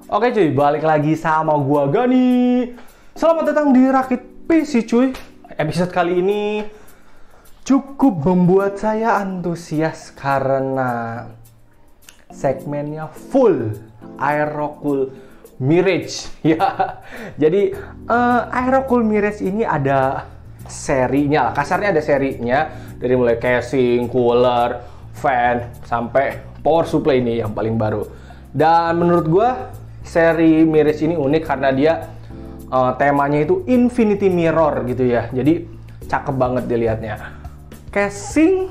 Oke cuy, balik lagi sama gua Gani. Selamat datang di Rakit PC cuy. Episode kali ini cukup membuat saya antusias karena segmennya full Aerocool Mirage ya. Jadi Aerocool Mirage ini ada serinya, kasarnya ada serinya dari mulai casing, cooler, fan sampai power supply ini yang paling baru. Dan menurut gua seri Mirage ini unik karena dia temanya itu Infinity Mirror gitu ya. Jadi cakep banget dilihatnya. Casing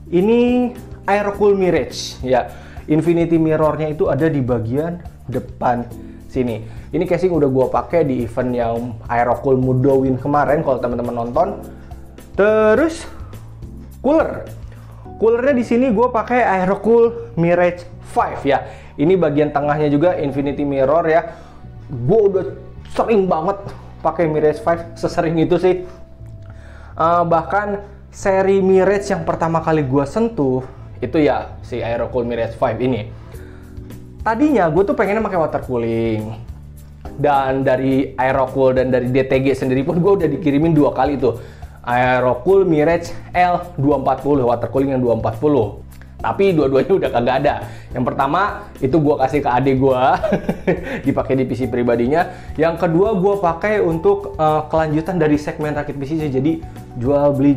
ini Aerocool Mirage ya. Infinity Mirrornya itu ada di bagian depan sini. Ini casing udah gua pakai di event yang Aerocool Mudowin kemarin kalau teman-teman nonton. Terus coolernya di sini gue pakai Aerocool Mirage 5 ya. Ini bagian tengahnya juga Infinity Mirror ya. Gue udah sering banget pakai Mirage 5, sesering itu sih. Bahkan seri Mirage yang pertama kali gue sentuh itu ya si Aerocool Mirage 5 ini. Tadinya gue tuh pengennya pakai water cooling. Dan dari Aerocool dan dari DTG sendiri pun gue udah dikirimin 2 kali tuh. Aerocool Mirage L240, water cooling yang 240. Tapi dua-duanya udah kagak ada. Yang pertama itu gue kasih ke adik gue, dipakai di PC pribadinya. Yang kedua gue pakai untuk kelanjutan dari segmen rakit PC, jadi jual beli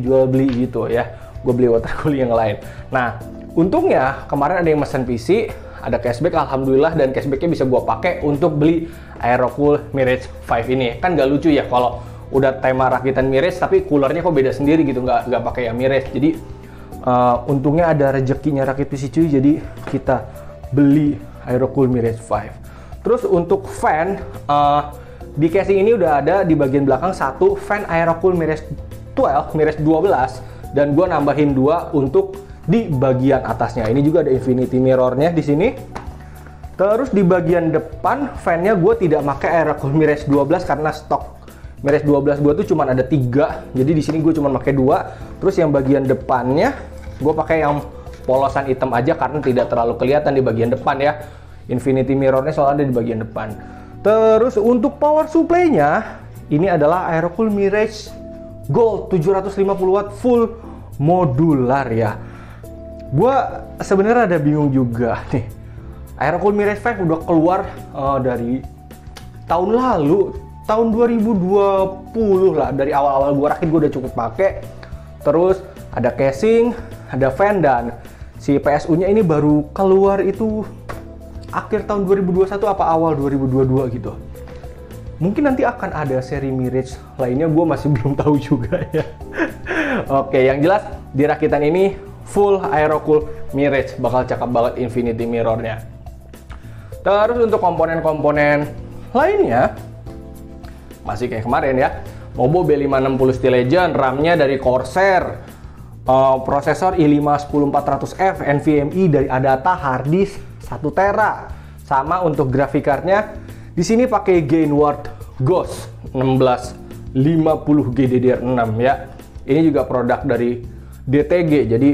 gitu ya. Gue beli water cooling yang lain. Nah, untungnya kemarin ada yang mesen PC, ada cashback alhamdulillah, dan cashbacknya bisa gue pakai untuk beli Aerocool Mirage 5 ini. Kan gak lucu ya kalau udah tema rakitan Mirage tapi coolernya kok beda sendiri gitu, nggak pakai yang Mirage. Jadi untungnya ada rezekinya rakit PC cuy, jadi kita beli Aerocool Mirage 5. Terus untuk fan, di casing ini udah ada di bagian belakang satu fan Aerocool Mirage 12, dan gue nambahin 2 untuk di bagian atasnya. Ini juga ada Infinity Mirrornya di sini. Terus di bagian depan fannya gue tidak pakai Aerocool Mirage 12 karena stok Mirage 12 gue tuh cuma ada 3, jadi di sini gue cuma pakai 2. Terus yang bagian depannya gue pakai yang polosan hitam aja karena tidak terlalu kelihatan di bagian depan ya. Infinity Mirrornya soalnya ada di bagian depan. Terus untuk power supply-nya ini adalah Aerocool Mirage Gold 750 watt full modular ya. Gue sebenarnya ada bingung juga nih. Aerocool Mirage 5 udah keluar dari tahun lalu, tahun 2020 lah. Dari awal-awal gue rakit gue udah cukup pakai. Terus ada casing, ada fan, dan si PSU-nya ini baru keluar itu akhir tahun 2021 apa awal 2022 gitu. Mungkin nanti akan ada seri Mirage lainnya, gue masih belum tahu juga ya. Oke, yang jelas di rakitan ini full Aerocool Mirage, bakal cakep banget Infinity Mirror-nya. Terus untuk komponen-komponen lainnya masih kayak kemarin ya. Mobo B560 Steel Legend, RAM-nya dari Corsair, prosesor i5-10400F, NVMe dari Adata, hard disk 1 tera. Sama untuk graphic card-nya, di sini pakai Gainward Ghost 1650 GDDR6 ya. Ini juga produk dari DTG. Jadi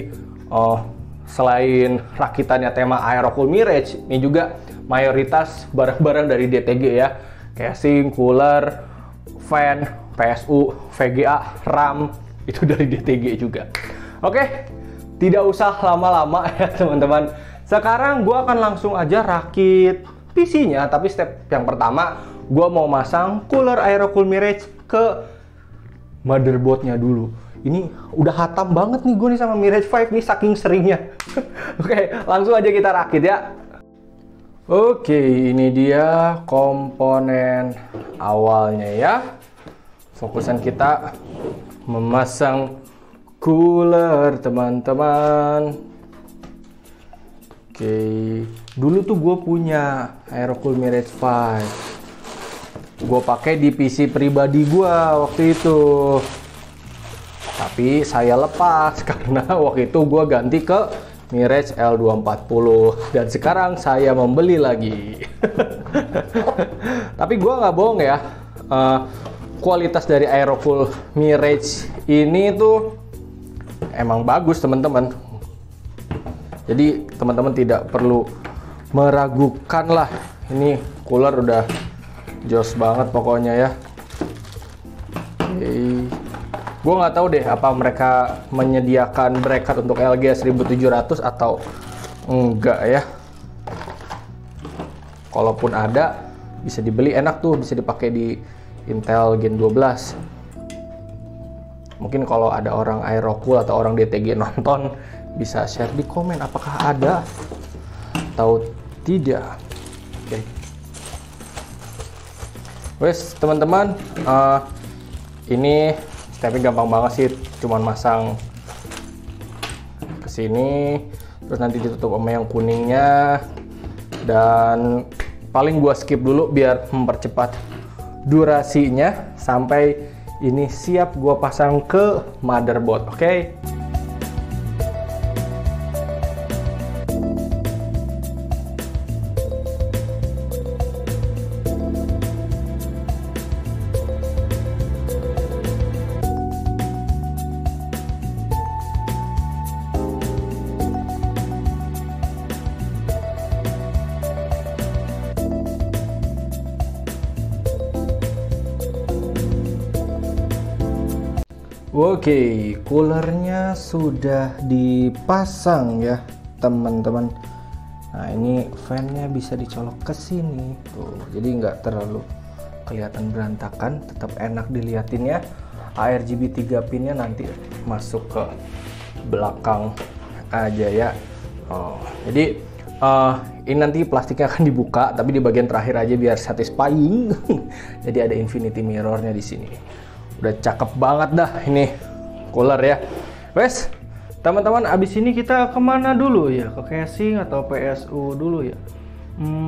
selain rakitannya tema Aerocool Mirage, ini juga mayoritas barang-barang dari DTG ya. Casing, cooler, fan, PSU, VGA, RAM, itu dari DTG juga. Oke, tidak usah lama-lama ya teman-teman. Sekarang gue akan langsung aja rakit PC-nya, tapi step yang pertama gue mau masang cooler Aerocool Mirage ke motherboard-nya dulu. Ini udah hatam banget nih gue nih sama Mirage 5 nih saking seringnya. Oke, langsung aja kita rakit ya. Oke, ini dia komponen awalnya ya. Fokusan kita memasang cooler teman-teman. Oke, dulu tuh gue punya Aerocool Mirage 5. Gue pakai di PC pribadi gue waktu itu. Tapi saya lepas karena waktu itu gue ganti ke Mirage L240 dan sekarang saya membeli lagi. Tapi gue nggak bohong ya, kualitas dari Aerocool Mirage ini tuh emang bagus teman-teman. Jadi teman-teman tidak perlu meragukan lah Ini cooler udah jos banget pokoknya ya. Oke. Gue nggak tahu deh apa mereka menyediakan bracket untuk LG 1700 atau enggak ya. Kalaupun ada, bisa dibeli, enak tuh, bisa dipakai di Intel Gen 12. Mungkin kalau ada orang Aerocool atau orang DTG nonton, bisa share di komen apakah ada atau tidak. Oke. Wes teman-teman, ini stepnya gampang banget sih, cuman masang ke sini, terus nanti ditutup sama yang kuningnya, dan paling gua skip dulu biar mempercepat durasinya sampai ini siap gua pasang ke motherboard. Oke. Oke, coolernya sudah dipasang ya, teman-teman. Nah, ini fan-nya bisa dicolok ke sini tuh. Jadi nggak terlalu kelihatan berantakan, tetap enak dilihatinnya. ARGB 3 pinnya nanti masuk ke belakang aja ya. Jadi ini nanti plastiknya akan dibuka, tapi di bagian terakhir aja biar satisfying. Jadi ada infinity mirrornya di sini. Udah cakep banget dah ini cooler ya. Wes, teman-teman, abis ini kita kemana dulu ya? Ke casing atau PSU dulu ya?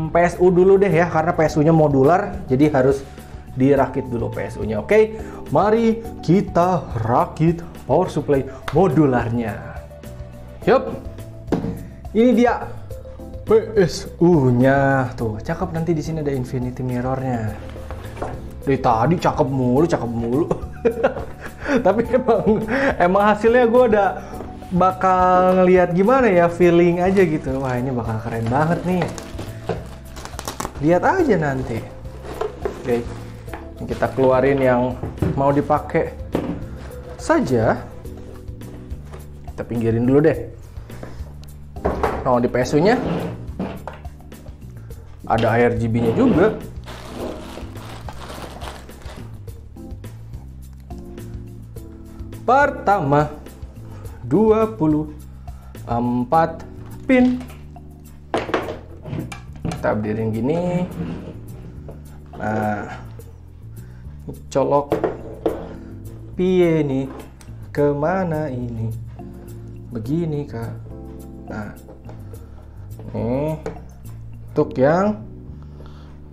PSU dulu deh ya, karena PSU-nya modular, jadi harus dirakit dulu PSU-nya. Oke, mari kita rakit power supply modularnya. Yup, ini dia PSU-nya. Tuh, cakep, nanti di sini ada infinity mirror-nya. Dari tadi cakep mulu. Tapi emang hasilnya gue udah bakal ngeliat gimana ya, feeling aja gitu. Wah, ini bakal keren banget nih. Lihat aja nanti. Oke, kita keluarin yang mau dipakai saja. Kita pinggirin dulu deh. Nah, di PSU-nya ada ARGB-nya juga. Pertama, 24 pin. Kita berdiriin gini. Nah, colok piye nih, kemana ini? Begini kah? Nah, ini untuk yang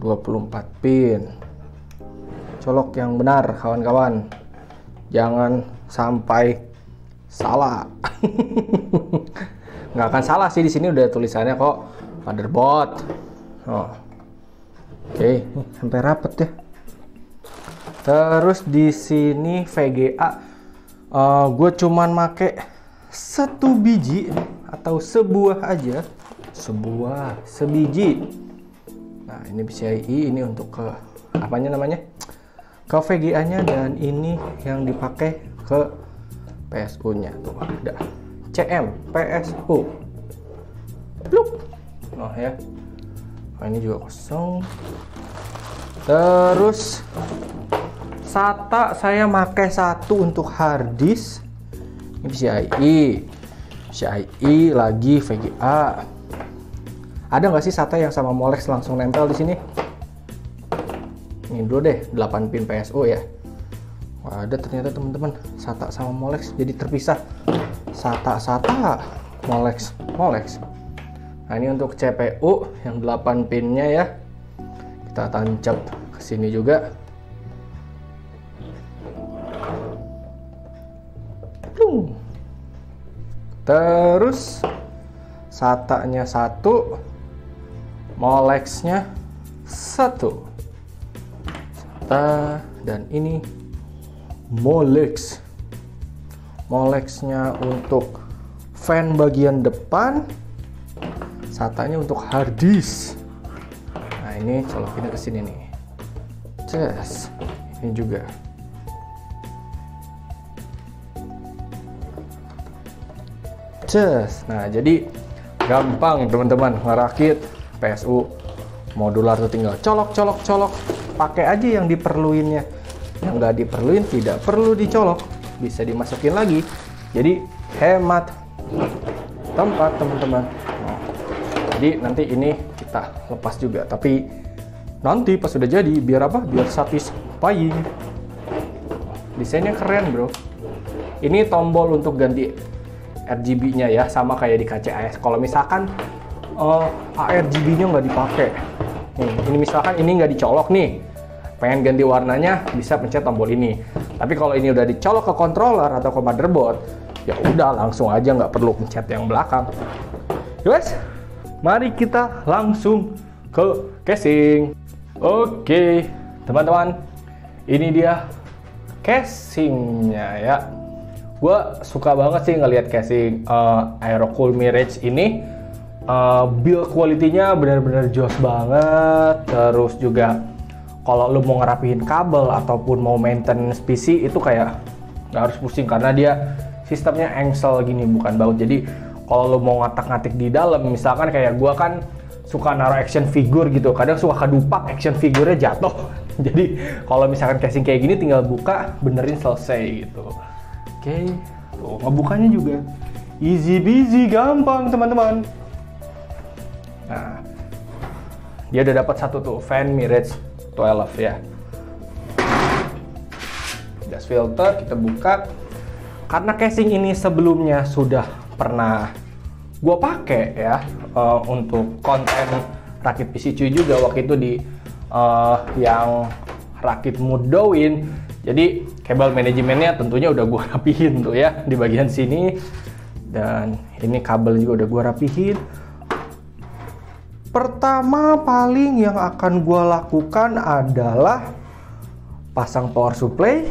24 pin. Colok yang benar, kawan-kawan. Jangan sampai salah. Nggak akan salah sih, di sini udah tulisannya kok, motherboard. Oke, sampai rapet ya. Terus di sini VGA, gue cuman make 1 biji atau sebuah aja, sebiji. Nah, ini PCIe, ini untuk ke apanya namanya? Ke VGA-nya, dan ini yang dipakai ke PSU-nya. Tuh ada CM PSU. Pluk. Oh ya. Nah, ini juga kosong. Terus SATA saya pakai 1 untuk hard disk. Ini PCIe lagi VGA. Ada nggak sih SATA yang sama Molex langsung nempel di sini? Ini dulu deh, 8 pin PSU ya. Wah, ada ternyata teman-teman, SATA sama Molex jadi terpisah. SATA, Molex. Nah, ini untuk CPU yang 8 pinnya ya. Kita tancap ke sini juga. Terus SATA-nya 1, Molex-nya 1. Dan ini Molex-nya untuk fan bagian depan, SATA-nya untuk hard disk. Nah, ini colokinnya ke sini nih. Ces. Ini juga. Ces. Nah, jadi gampang teman-teman ngerakit PSU modular tuh, tinggal colok. Pakai aja yang diperluinnya. Yang nggak diperluin tidak perlu dicolok, bisa dimasukin lagi. Jadi hemat tempat teman-teman. Nah, jadi nanti ini kita lepas juga, tapi nanti pas sudah jadi biar apa? Biar satisfying. Desainnya keren bro. Ini tombol untuk ganti RGB-nya ya, sama kayak di KCAS. Kalau misalkan ARGB-nya nggak dipakai, nih, ini misalkan ini nggak dicolok nih, pengen ganti warnanya bisa pencet tombol ini. Tapi kalau ini udah dicolok ke controller atau ke motherboard, ya udah langsung aja, nggak perlu pencet yang belakang. Guys, mari kita langsung ke casing. Oke, teman-teman, ini dia casingnya ya. Gue suka banget sih ngelihat casing Aerocool Mirage ini. Build quality-nya benar-benar joss banget. Terus juga kalau lu mau ngerapihin kabel ataupun mau maintenance PC itu kayak nggak harus pusing, karena dia sistemnya engsel gini, bukan baut. Jadi kalau lu mau ngatak-ngatik di dalam, misalkan kayak gue kan suka naruh action figure gitu, kadang suka kedupak action figure-nya jatuh. Jadi kalau misalkan casing kayak gini tinggal buka, benerin, selesai gitu. Oke, tuh ngebukanya juga easy peasy, gampang teman-teman. Nah, dia udah dapat satu tuh fan Mirage 12 ya. Gas filter kita buka. Karena casing ini sebelumnya sudah pernah gue pakai ya, untuk konten rakit PC cuy juga waktu itu di yang rakit Mudowin. Jadi kabel manajemennya tentunya udah gue rapihin tuh ya di bagian sini, dan ini kabel juga udah gue rapihin. Pertama paling yang akan gue lakukan adalah pasang power supply,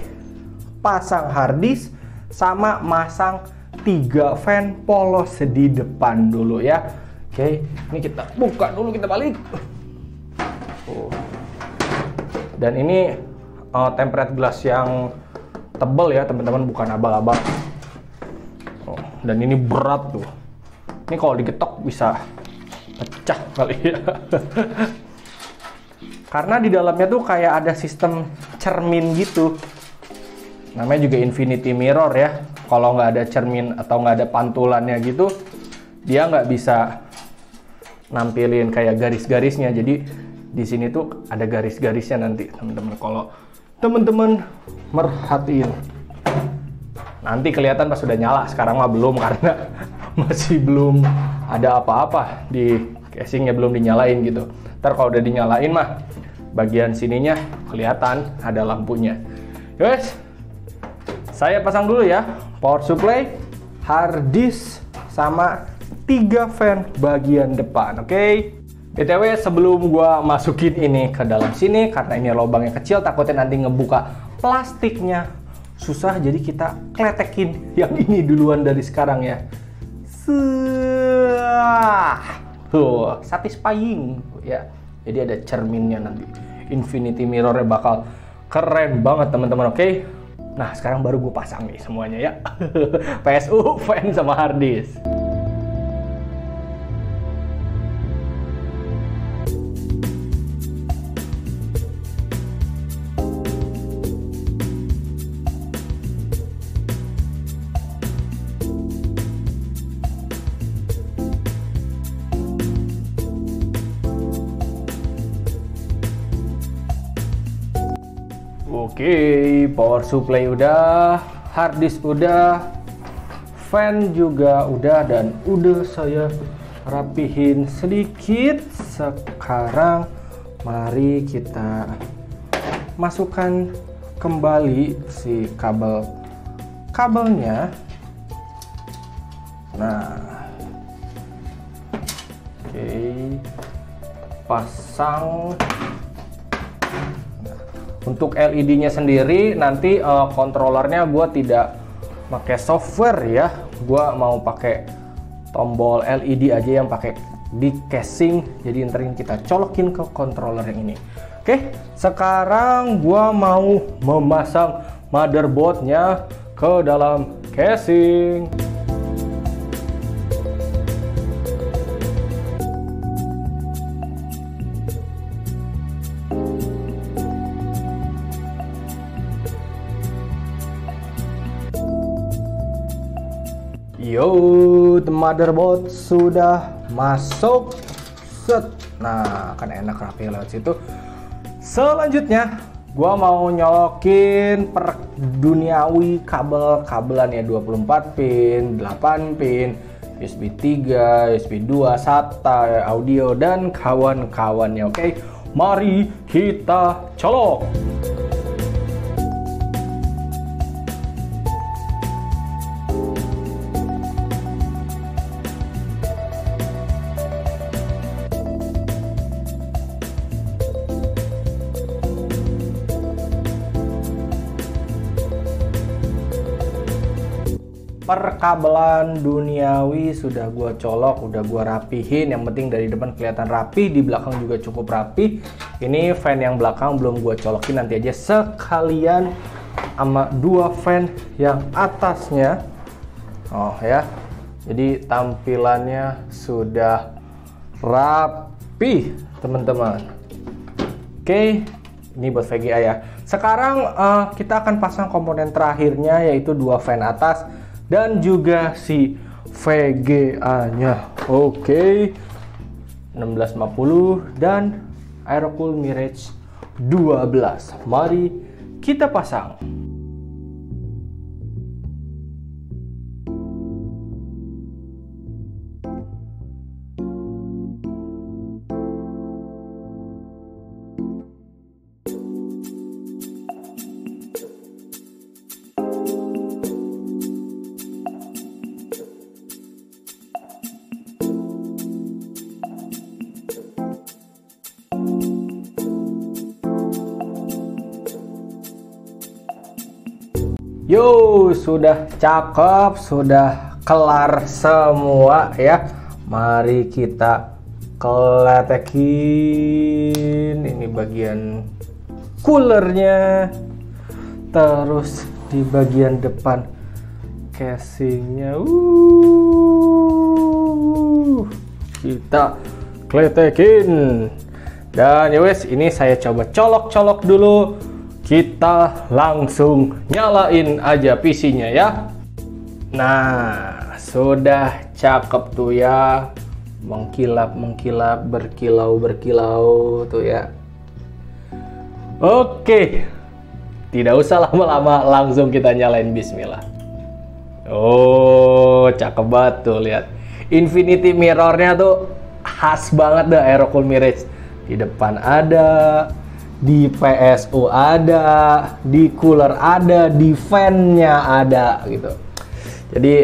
pasang hard disk, sama masang 3 fan polos di depan dulu ya. Oke, ini kita buka dulu, kita balik. Dan ini tempered glass yang tebal ya teman-teman, bukan abal-abal. Dan ini berat tuh. Ini kalau digetok bisa pecah kali ya. Karena di dalamnya tuh kayak ada sistem cermin gitu. Namanya juga infinity mirror ya. Kalau nggak ada cermin atau nggak ada pantulannya gitu, dia nggak bisa nampilin kayak garis-garisnya. Jadi di sini tuh ada garis-garisnya nanti teman-teman. Kalau teman-teman merhatiin, nanti kelihatan pas sudah nyala. Sekarang mah belum, karena masih belum ada apa-apa di casingnya, belum dinyalain gitu. Ntar kalau udah dinyalain mah bagian sininya kelihatan ada lampunya. Guys, saya pasang dulu ya power supply, hard disk, sama 3 fan bagian depan. Oke. BTW sebelum gua masukin ini ke dalam sini, karena ini lubangnya kecil, takutnya nanti ngebuka plastiknya susah, jadi kita kletekin yang ini duluan dari sekarang ya. Tuh, satisfying ya. Jadi ada cerminnya nanti. Infinity mirrornya bakal keren banget teman-teman. Oke. Nah, sekarang baru gue pasang nih semuanya ya. PSU, fan, sama hard disk. Oke, power supply udah, hard disk udah, fan juga udah, dan udah saya rapihin sedikit. Sekarang mari kita masukkan kembali si kabelnya. Nah, oke, pasang. Untuk LED-nya sendiri nanti kontrolernya gue tidak pakai software ya, gue mau pakai tombol LED aja yang pakai di casing, jadi ntar kita colokin ke controller yang ini. Oke, sekarang gua mau memasang motherboardnya ke dalam casing. Yo, the motherboard sudah masuk. Set. Nah, kan enak rapi lewat situ. Selanjutnya, gua mau nyolokin per duniawi kabel-kabelan ya, 24 pin, 8 pin, USB 3, USB 2, SATA, audio dan kawan-kawannya. Oke, mari kita colok. Perkabelan duniawi sudah gua colok, udah gua rapihin. Yang penting dari depan kelihatan rapi, di belakang juga cukup rapi. Ini fan yang belakang belum gua colokin, nanti aja sekalian sama dua fan yang atasnya. Oh ya, jadi tampilannya sudah rapi teman-teman. Oke, ini buat VGA ya. Sekarang kita akan pasang komponen terakhirnya, yaitu dua fan atas dan juga si VGA-nya. Oke. 1650 dan Aerocool Mirage 12. Mari kita pasang. Yo, sudah cakep, sudah kelar semua ya. Mari kita kletekin. Ini bagian coolernya. Terus di bagian depan casingnya. Kita kletekin. Dan ya wes, ini saya coba colok-colok dulu. Kita langsung nyalain aja PC-nya ya. Nah, sudah cakep tuh ya. Mengkilap-mengkilap, berkilau-berkilau tuh ya. Oke. Tidak usah lama-lama, langsung kita nyalain, bismillah. Oh, cakep banget tuh, lihat. Infinity mirror-nya tuh khas banget dah Aerocool Mirage. Di depan ada, di PSU ada, di cooler ada, di fan-nya ada gitu. Jadi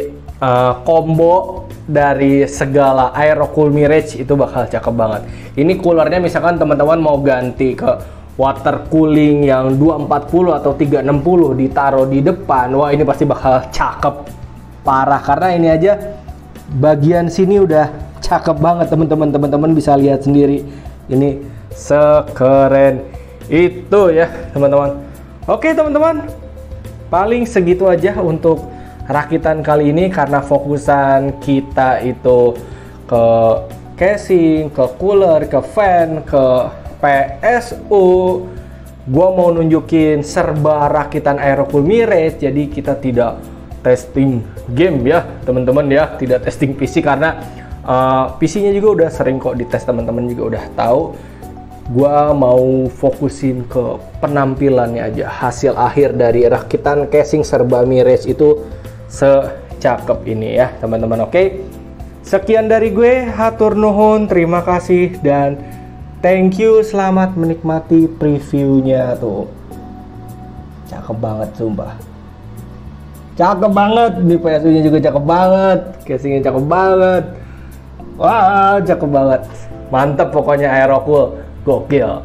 combo dari segala Aerocool Mirage itu bakal cakep banget. Ini coolernya misalkan teman-teman mau ganti ke water cooling yang 240 atau 360 ditaruh di depan, wah ini pasti bakal cakep parah, karena ini aja bagian sini udah cakep banget teman-teman bisa lihat sendiri. Ini sekeren itu ya teman-teman. Oke teman-teman, paling segitu aja untuk rakitan kali ini, karena fokusan kita itu ke casing, ke cooler, ke fan, ke PSU. Gua mau nunjukin serba rakitan Aerocool Mirage, jadi kita tidak testing game ya teman-teman ya, tidak testing PC, karena PC-nya juga udah sering kok dites, teman-teman juga udah tahu. Gua mau fokusin ke penampilannya aja, hasil akhir dari rakitan casing serba Mirage itu secakep ini ya teman-teman. Oke, sekian dari gue, hatur nuhun, terima kasih dan thank you. Selamat menikmati previewnya tuh, cakep banget sumpah, cakep banget. Di PSU nya juga cakep banget, casingnya cakep banget, wah cakep banget, mantep pokoknya Aerocool. Gokil.